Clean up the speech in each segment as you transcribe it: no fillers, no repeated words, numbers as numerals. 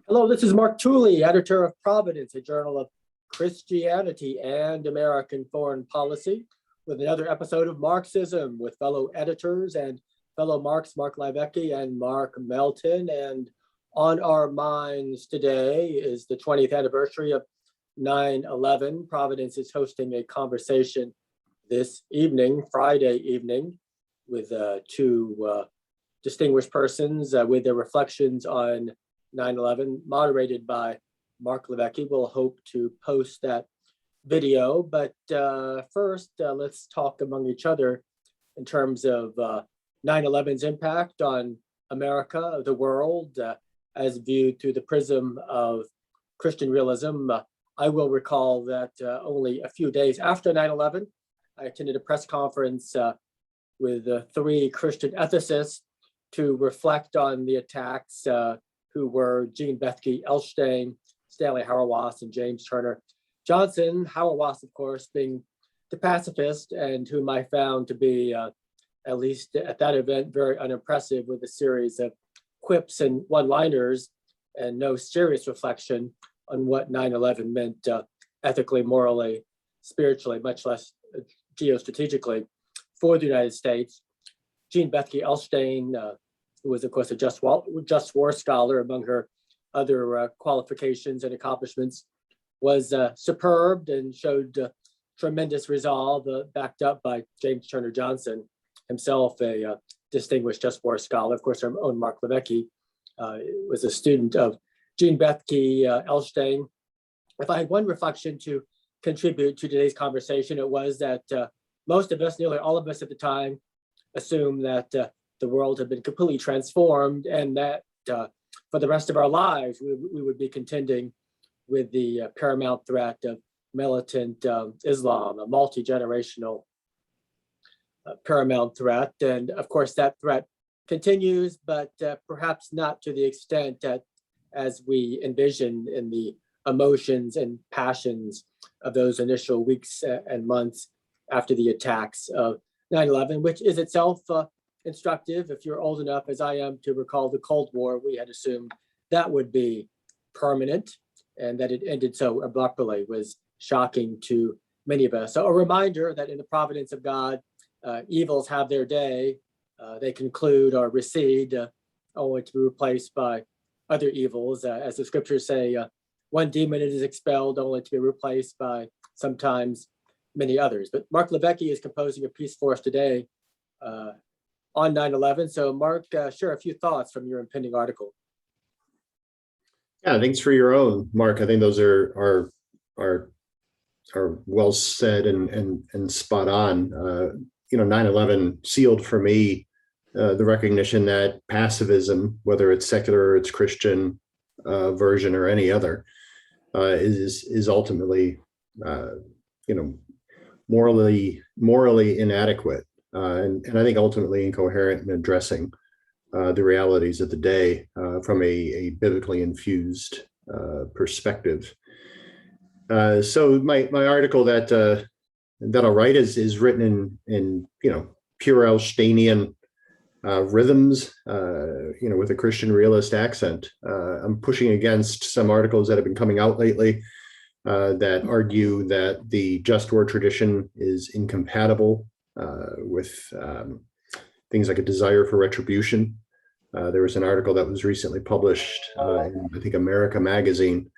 Hello, this is Mark Tooley, editor of Providence, a journal of Christianity and American foreign policy, with another episode of Marksism with fellow editors and fellow Marks, Mark Livecki and Mark Melton. And on our minds today is the 20th anniversary of 9/11. Providence is hosting a conversation this evening, Friday evening, with two distinguished persons with their reflections on 9/11, moderated by Mark Livecki. We'll hope to post that video. But first, let's talk among each other in terms of 9/11's impact on America, the world, as viewed through the prism of Christian realism. I will recall that only a few days after 9/11, I attended a press conference with three Christian ethicists to reflect on the attacks, who were Jean Bethke Elshtain, Stanley Hauerwas, and James Turner Johnson. Hauerwas, of course, being the pacifist, and whom I found to be, at least at that event, very unimpressive, with a series of quips and one-liners and no serious reflection on what 9/11 meant ethically, morally, spiritually, much less geostrategically for the United States. Jean Bethke Elshtain, who was, of course, a just war scholar, among her other qualifications and accomplishments, was superb and showed tremendous resolve, backed up by James Turner Johnson, himself a distinguished just war scholar. Of course, our own Mark Livecki was a student of Jean Bethke Elshtain. If I had one reflection to contribute to today's conversation, it was that most of us, nearly all of us at the time, assumed that the world had been completely transformed, and that for the rest of our lives, we would be contending with the paramount threat of militant Islam, a multi-generational paramount threat. And of course, that threat continues, but perhaps not to the extent that as we envision in the emotions and passions of those initial weeks and months after the attacks of 9/11, which is itself instructive. If you're old enough, as I am, to recall the Cold War, we had assumed that would be permanent, and that it ended so abruptly was shocking to many of us. So a reminder that in the providence of God, evils have their day. They conclude or recede, only to be replaced by other evils. As the scriptures say, one demon is expelled, only to be replaced by sometimes many others. But Mark Livecki is composing a piece for us today on 9/11. So Mark, share a few thoughts from your impending article. Yeah, thanks for your own, Mark. I think those are well said and spot on. 9/11 sealed for me the recognition that pacifism, whether it's secular or it's Christian version or any other, is ultimately morally inadequate. And I think ultimately incoherent in addressing the realities of the day from a biblically infused perspective. So my article that I'll write is written in pure Elshtainian rhythms, with a Christian realist accent. I'm pushing against some articles that have been coming out lately that argue that the just war tradition is incompatible with things like a desire for retribution. There was an article that was recently published in, I think, America Magazine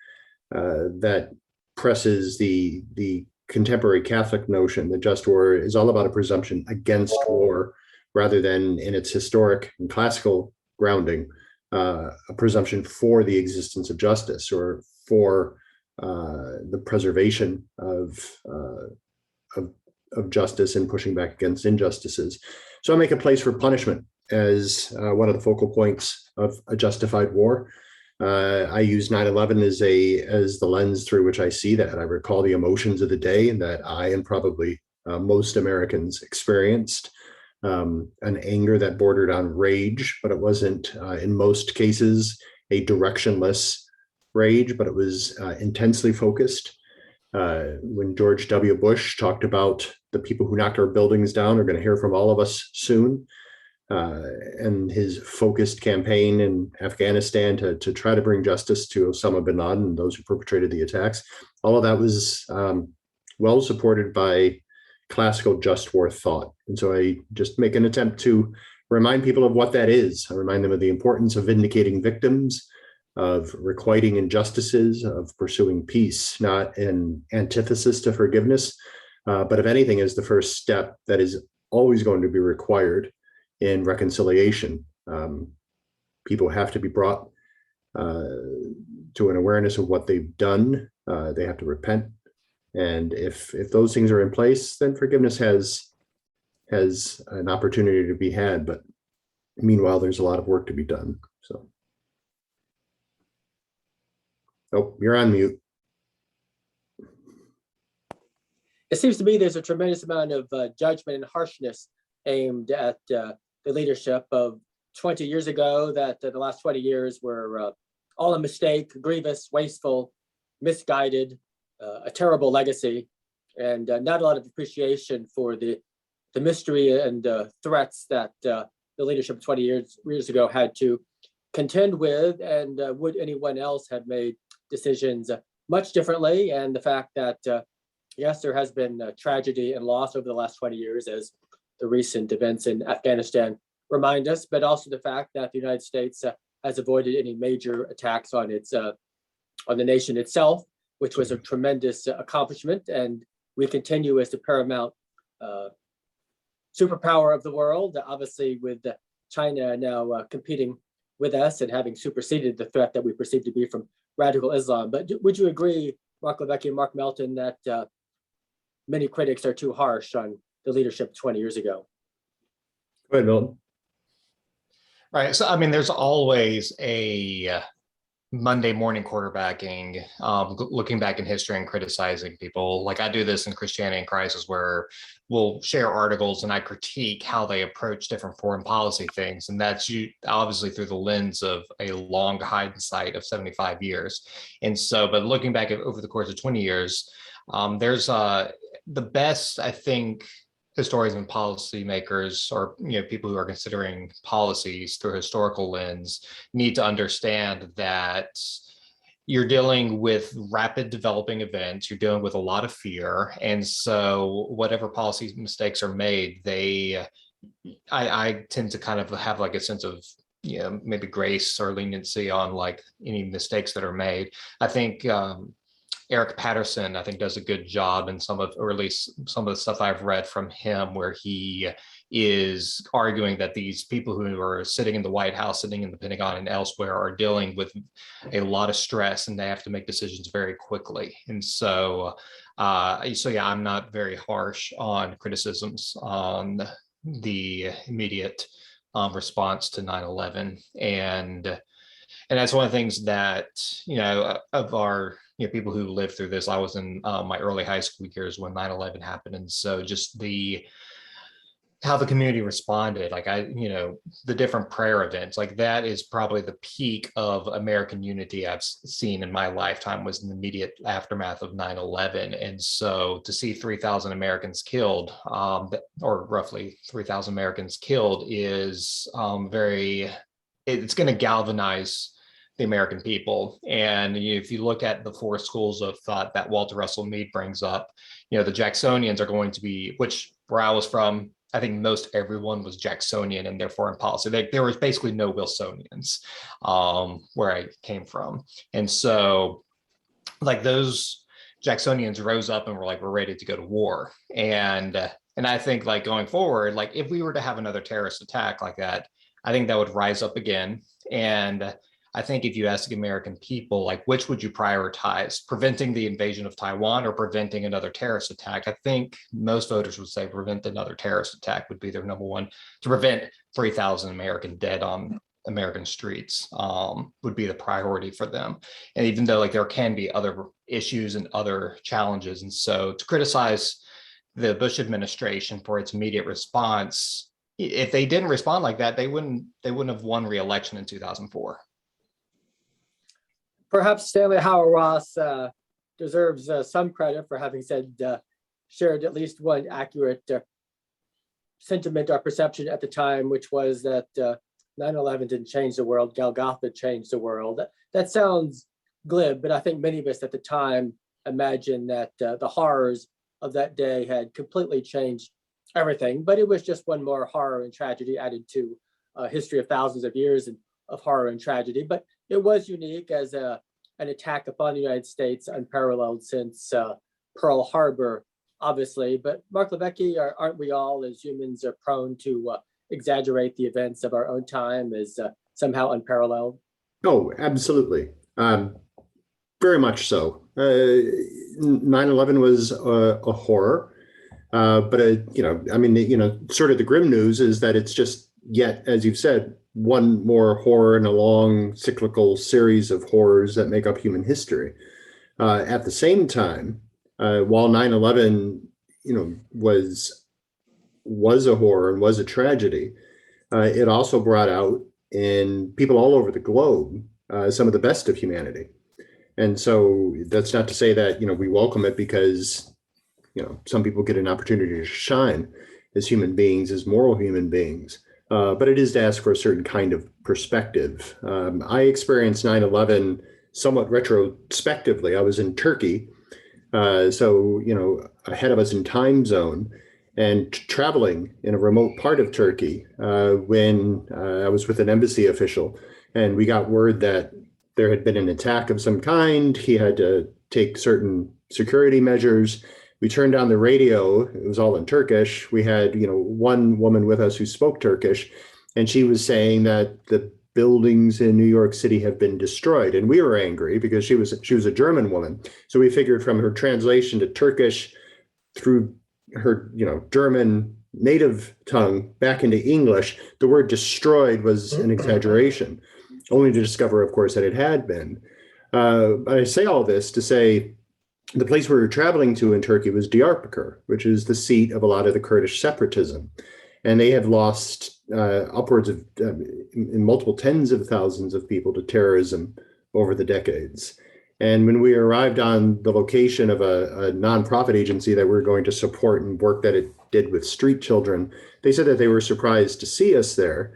that presses the contemporary Catholic notion that just war is all about a presumption against war, rather than in its historic and classical grounding, a presumption for the existence of justice, or for the preservation of justice and pushing back against injustices. So I make a place for punishment as one of the focal points of a justified war. I use 9/11 as the lens through which I see that. I recall the emotions of the day that I and probably most Americans experienced. An anger that bordered on rage, but it wasn't in most cases a directionless rage, but it was intensely focused. When George W. Bush talked about the people who knocked our buildings down are going to hear from all of us soon, and his focused campaign in Afghanistan to try to bring justice to Osama bin Laden and those who perpetrated the attacks. All of that was well supported by classical just war thought. And so I just make an attempt to remind people of what that is. I remind them of the importance of vindicating victims, of requiting injustices, of pursuing peace, not an antithesis to forgiveness, but if anything, is the first step that is always going to be required in reconciliation. People have to be brought to an awareness of what they've done. They have to repent. And if those things are in place, then forgiveness has an opportunity to be had. But meanwhile, there's a lot of work to be done. So, oh, you're on mute. It seems to me there's a tremendous amount of judgment and harshness aimed at the leadership of 20 years ago, that the last 20 years were all a mistake, grievous, wasteful, misguided, a terrible legacy, and not a lot of appreciation for the mystery and threats that the leadership 20 years ago had to contend with. And would anyone else have made decisions much differently? And the fact that, yes, there has been tragedy and loss over the last 20 years, as the recent events in Afghanistan remind us, but also the fact that the United States has avoided any major attacks on the nation itself, which was a tremendous accomplishment. And we continue as the paramount superpower of the world, obviously with China now competing with us and having superseded the threat that we perceive to be from radical Islam. But would you agree, Mark Levesque and Mark Melton, that many critics are too harsh on the leadership 20 years ago? Go ahead, Milton. Right. So, I mean, there's always a Monday morning quarterbacking, looking back in history and criticizing people. Like I do this in Christianity in Crisis, where we'll share articles and I critique how they approach different foreign policy things. And that's obviously through the lens of a long hindsight of 75 years. And so, but looking back over the course of 20 years, there's the best, I think, historians and policymakers, or people who are considering policies through a historical lens, need to understand that you're dealing with rapid developing events, you're dealing with a lot of fear, and so whatever policy mistakes are made, I tend to kind of have like a sense of maybe grace or leniency on like any mistakes that are made. I think Eric Patterson, I think, does a good job in or at least some of the stuff I've read from him, where he is arguing that these people who are sitting in the White House, sitting in the Pentagon and elsewhere, are dealing with a lot of stress and they have to make decisions very quickly. And so yeah, I'm not very harsh on criticisms on the immediate response to 9/11. And that's one of the things that, of our people who lived through this. I was in my early high school years when 9/11 happened. And so just how the community responded, like the different prayer events, like that is probably the peak of American unity I've seen in my lifetime, was in the immediate aftermath of 9/11. And so to see 3,000 Americans killed, or roughly 3,000 Americans killed, is it's going to galvanize the American people. And if you look at the four schools of thought that Walter Russell Mead brings up, the Jacksonians are going to be, which where I was from, I think most everyone was Jacksonian in their foreign policy. There was basically no Wilsonians where I came from. And so like those Jacksonians rose up and were like, we're ready to go to war. And I think like going forward, like if we were to have another terrorist attack like that, I think that would rise up again. And I think if you ask American people, like, which would you prioritize, preventing the invasion of Taiwan or preventing another terrorist attack? I think most voters would say prevent another terrorist attack would be their number one. To prevent 3,000 American dead on American streets would be the priority for them. And even though like there can be other issues and other challenges. And so to criticize the Bush administration for its immediate response, if they didn't respond like that, they wouldn't have won re-election in 2004. Perhaps Stanley Howell Ross deserves some credit for having shared at least one accurate sentiment or perception at the time, which was that 9/11 didn't change the world, Golgotha changed the world. That sounds glib, but I think many of us at the time imagined that the horrors of that day had completely changed everything. But it was just one more horror and tragedy added to a history of thousands of years of horror and tragedy. But it was unique as an attack upon the United States, unparalleled since Pearl Harbor, obviously. But Mark Levesque, aren't we all as humans are prone to exaggerate the events of our own time as somehow unparalleled? Oh, absolutely. Very much so. 9/11 was a horror, but I mean, sort of the grim news is that it's just yet, as you've said, one more horror in a long cyclical series of horrors that make up human history. At the same time, while 9/11, was a horror and was a tragedy, it also brought out in people all over the globe some of the best of humanity. And so that's not to say that, we welcome it because, some people get an opportunity to shine as human beings, as moral human beings. But it is to ask for a certain kind of perspective. I experienced 9/11 somewhat retrospectively. I was in Turkey, so, ahead of us in time zone, and traveling in a remote part of Turkey when I was with an embassy official, and we got word that there had been an attack of some kind. He had to take certain security measures. We turned on the radio. It was all in Turkish. We had, one woman with us who spoke Turkish, and she was saying that the buildings in New York City have been destroyed. And we were angry because she was a German woman. So we figured from her translation to Turkish through her, German native tongue back into English, the word destroyed was an exaggeration, only to discover, of course, that it had been. I say all this to say the place we were traveling to in Turkey was Diyarbakir, which is the seat of a lot of the Kurdish separatism. And they have lost upwards of in multiple tens of thousands of people to terrorism over the decades. And when we arrived on the location of a nonprofit agency that we were going to support and work that it did with street children, they said that they were surprised to see us there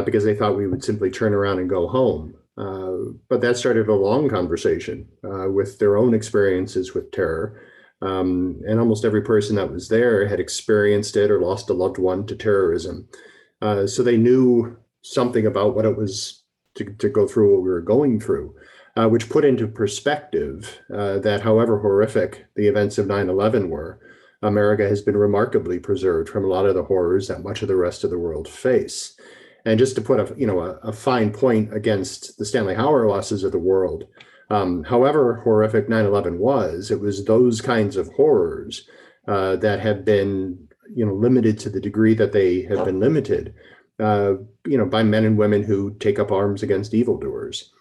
because they thought we would simply turn around and go home. But that started a long conversation with their own experiences with terror. And almost every person that was there had experienced it or lost a loved one to terrorism. So they knew something about what it was to go through what we were going through, which put into perspective that however horrific the events of 9/11 were, America has been remarkably preserved from a lot of the horrors that much of the rest of the world face. And just to put a fine point against the Stanley Hauer losses of the world, however horrific 9/11 was, it was those kinds of horrors that have been, limited to the degree that they have been limited, by men and women who take up arms against evildoers.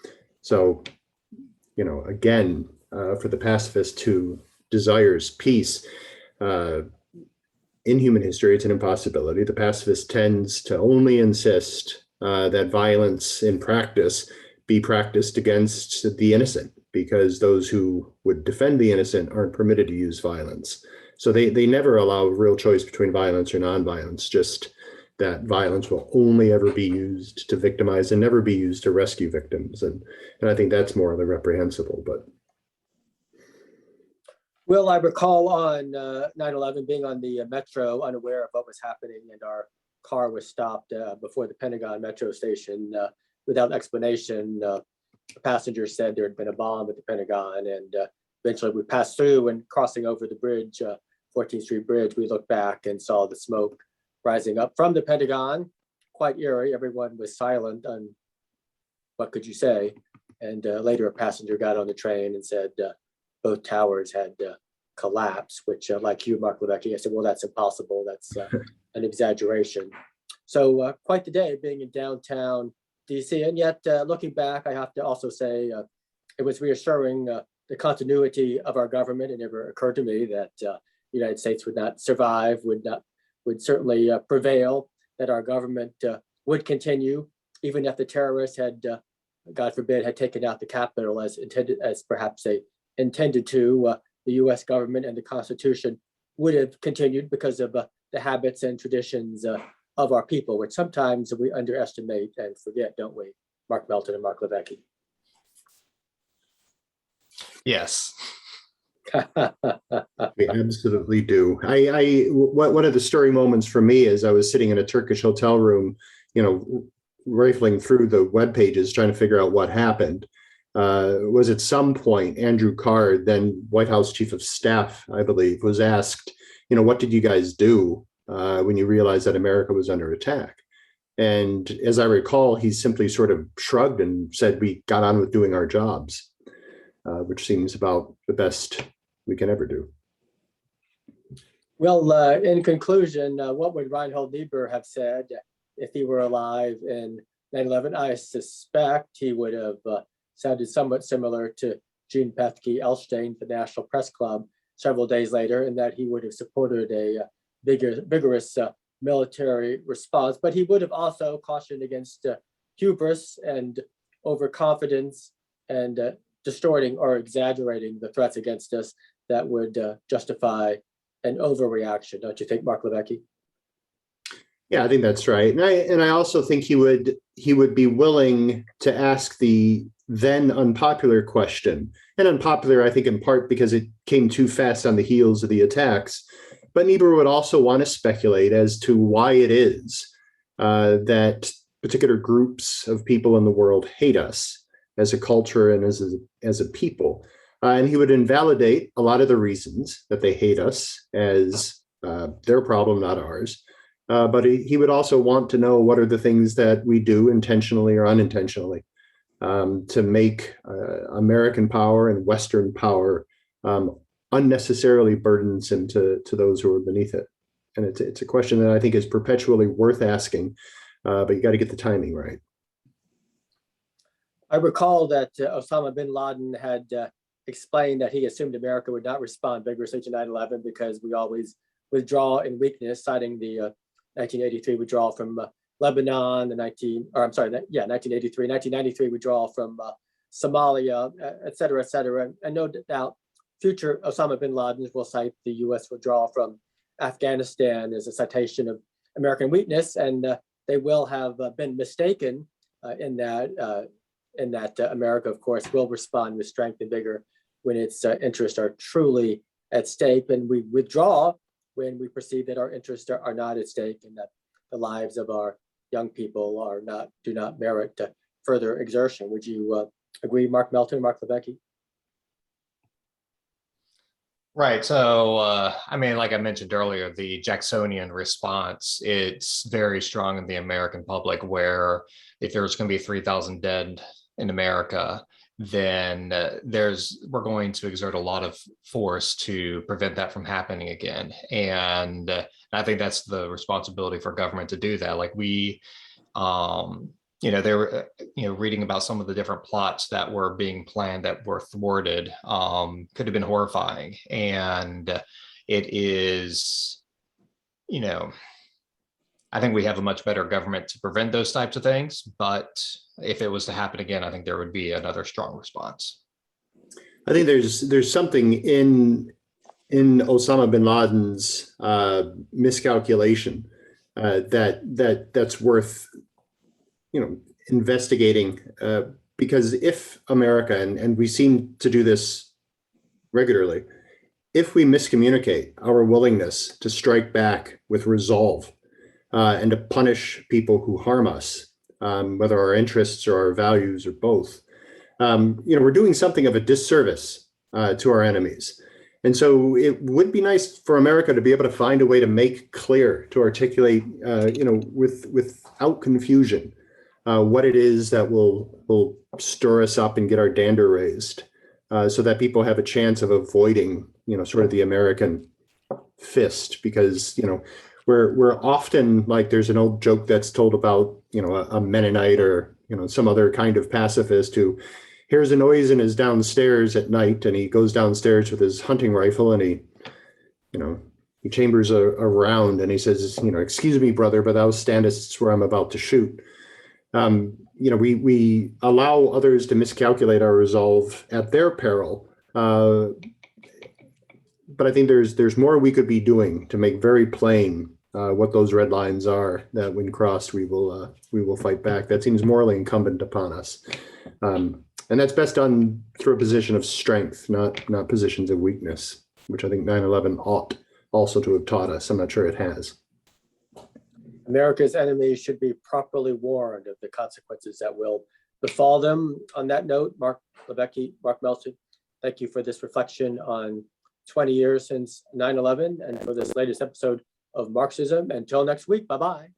So, again, for the pacifist who desires peace, in human history, it's an impossibility. The pacifist tends to only insist that violence in practice be practiced against the innocent, because those who would defend the innocent aren't permitted to use violence. So they never allow a real choice between violence or nonviolence, just that violence will only ever be used to victimize and never be used to rescue victims. And I think that's morally reprehensible. But Will, I recall on 9/11 being on the metro, unaware of what was happening, and our car was stopped before the Pentagon metro station without explanation. The passenger said there had been a bomb at the Pentagon, and eventually we passed through, and crossing over the bridge, 14th Street Bridge, we looked back and saw the smoke rising up from the Pentagon. Quite eerie. Everyone was silent on what could you say. And later a passenger got on the train and said, both towers had collapsed, which like you, Mark Levesque, I said, well, that's impossible. That's an exaggeration. So quite the day being in downtown DC. And yet looking back, I have to also say it was reassuring the continuity of our government. It never occurred to me that the United States would not survive, would certainly prevail, that our government would continue, even if the terrorists had, God forbid, had taken out the Capitol as intended, as perhaps they intended to. The U.S. government and the Constitution would have continued because of the the habits and traditions of our people, which sometimes we underestimate and forget, don't we? Mark Melton and Mark Levesque. Yes. We absolutely do. One of the story moments for me is I was sitting in a Turkish hotel room, rifling through the web pages trying to figure out what happened. Was at some point Andrew Card, then White House Chief of Staff, I believe, was asked, what did you guys do when you realized that America was under attack? And as I recall, he simply sort of shrugged and said, we got on with doing our jobs, which seems about the best we can ever do. Well, in conclusion, what would Reinhold Niebuhr have said if he were alive in 9/11? I suspect he would have sounded somewhat similar to Jean Pethke Elstein, the National Press Club, several days later, in that he would have supported a vigorous military response, but he would have also cautioned against hubris and overconfidence and distorting or exaggerating the threats against us that would justify an overreaction. Don't you think, Mark Levesque? Yeah, I think that's right. And I also think he would be willing to ask the then unpopular question. And unpopular, I think, in part because it came too fast on the heels of the attacks. But Niebuhr would also want to speculate as to why it is that particular groups of people in the world hate us as a culture and as a people. And he would invalidate a lot of the reasons that they hate us as their problem, not ours. But he would also want to know what are the things that we do intentionally or unintentionally to make American power and Western power unnecessarily burdensome to those who are beneath it. And it's a question that I think is perpetually worth asking, but you got to get the timing right. I recall that Osama bin Laden had explained that he assumed America would not respond vigorously to 9/11 because we always withdraw in weakness, citing the 1983 withdrawal from Lebanon, 1983, 1993 withdrawal from Somalia, et cetera, and no doubt future Osama bin Ladens will cite the U.S. withdrawal from Afghanistan as a citation of American weakness, and they will have been mistaken in that America, of course, will respond with strength and vigor when its interests are truly at stake, and we withdraw when we perceive that our interests are not at stake and that the lives of our young people do not merit further exertion. Would you agree, Mark Melton, Mark Levesque? Right. So, like I mentioned earlier, the Jacksonian response, it's very strong in the American public, where if there's going to be 3,000 dead in America, then we're going to exert a lot of force to prevent that from happening again. And I think that's the responsibility for government to do that. Like they were, reading about some of the different plots that were being planned that were thwarted, could have been horrifying. And it is, I think we have a much better government to prevent those types of things. But if it was to happen again, I think there would be another strong response. I think there's something in Osama bin Laden's miscalculation that's worth investigating, because if America, and we seem to do this regularly, if we miscommunicate our willingness to strike back with resolve and to punish people who harm us, whether our interests or our values or both, we're doing something of a disservice to our enemies. And so it would be nice for America to be able to find a way to make clear, to articulate, without confusion, what it is that will stir us up and get our dander raised, so that people have a chance of avoiding, sort of the American fist, because, we're often, like, there's an old joke that's told about, a Mennonite or, some other kind of pacifist who hears a noise in his downstairs at night, and he goes downstairs with his hunting rifle, and he chambers a round, and he says, "Excuse me, brother, but thou standest where I'm about to shoot." We allow others to miscalculate our resolve at their peril. But I think there's more we could be doing to make very plain what those red lines are, that when crossed, we will fight back. That seems morally incumbent upon us. And that's best done through a position of strength, not positions of weakness, which I think 9/11 ought also to have taught us. I'm not sure it has. America's enemies should be properly warned of the consequences that will befall them. On that note, Mark Lebecki, Mark Melton, thank you for this reflection on 20 years since 9/11 and for this latest episode of Marksism. Until next week, bye-bye.